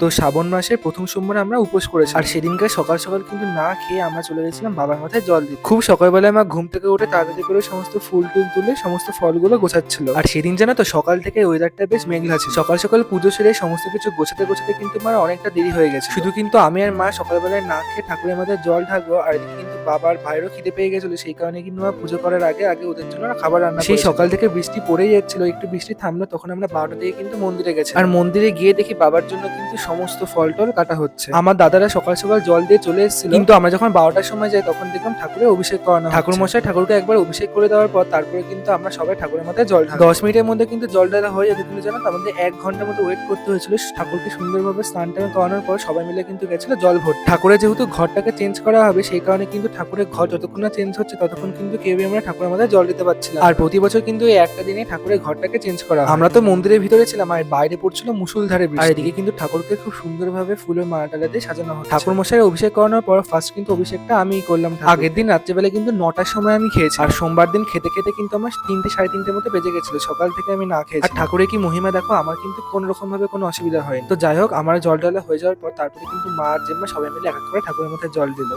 তো শ্রাবণ মাসে প্রথম সোমবার আমরা উপোস করেছি, আর সেদিনকে সকাল সকাল কিন্তু না খেয়ে আমরা চলে গেছিলাম বাবার মাথায় জল দিতে। খুব সকালবেলায় মা ঘুম থেকে উঠে তাড়াতাড়ি করে সমস্ত ফুল টুল তুলে সমস্ত ফলগুলো গোছাচ্ছিল। আর সেদিন জানো তো সকাল থেকে ওয়েদারটা বেশ মেঘলা ছিল। সকাল সকাল পুজো সেরে সমস্ত কিছু গোছাতে গোছাতে কিন্তু আমার অনেকটা দেরি হয়ে গেছে। শুধু কিন্তু আমি আর মা সকালবেলায় না খেয়ে ঠাকুরের মাথায় জল ঢালবো, আর এদিকে কিন্তু বাবার ভাইয়েরও খিদে পেয়ে গেছিল। সেই কারণে কিন্তু মা পুজো করার আগে আগে ওদের জন্য খাবার রান্না সেই সকাল থেকে বৃষ্টি পড়েই যাচ্ছিল, একটু বৃষ্টি থামলো তখন আমরা 12টা থেকে কিন্তু মন্দিরে গেছি। আর মন্দিরে গিয়ে দেখি বাবার জন্য কিন্তু সমস্ত ফল টল কাটা হচ্ছে। আমার দাদারা সকাল সকাল জল দিয়ে চলে এসেছিল, কিন্তু আমরা যখন 12টার সময় যাই তখন দেখলাম ঠাকুরের অভিষেক করানো। ঠাকুর মশাই ঠাকুরকে একবার অভিষেক করে দেওয়ার পর তারপরে কিন্তু আমরা সবাই ঠাকুরের মাথায় জল ঢালি। 10 মিনিটের মধ্যে কিন্তু জল ঢালা হয়ে যেত, কিন্তু জানো তো আমাদের 1 ঘন্টার মতো ওয়েট করতে হয়েছিল। ঠাকুরকে সুন্দরভাবে স্নান টান করানোর পর সবাই মিলে কিন্তু গেছিল জল ভরতে। ঠাকুরের যেহেতু ঘরটাকে চেঞ্জ করা হবে সেই কারণে কিন্তু ঠাকুরের ঘর যতক্ষণ না চেঞ্জ হচ্ছে ততক্ষণ কিন্তু কেউই আমরা ঠাকুরের মাথায় জল দিতে পারছিলাম। আর প্রতি বছর কিন্তু এই একটা দিনে ঠাকুরের ঘরটাকে চেঞ্জ করা হয়। আমরা তো মন্দিরের ভিতরে ছিলাম আর বাইরে পড়ছিল মুষলধারে বৃষ্টি। আর এদিকে কিন্তু ঠাকুরকে খুব সুন্দরভাবে ফুলের মালা টালা দিয়ে সাজানো হয়। ঠাকুর মশাই অভিষেক করানোর পর ফার্স্ট কিন্তু অভিষেকটা আমিই করলাম। আগের দিন রাত্রেবেলা কিন্তু 9টার সময় আমি খেয়েছি, আর সোমবার দিন খেতে খেতে কিন্তু আমার 3টে সাড়ে 3টের মতো বেজে গেছিল। সকাল থেকে আমি না খেয়েছি। আর ঠাকুরের কি মহিমা দেখো, আমার কিন্তু কোন রকম ভাবে কোনো অসুবিধা হয়নি। তো যাই হোক, আমার জল ঢালা হয়ে যাওয়ার পর তারপরে কিন্তু মা আর জেম্মা সবাই মিলে এক এক করে ঠাকুরের মাথায় জল দিল।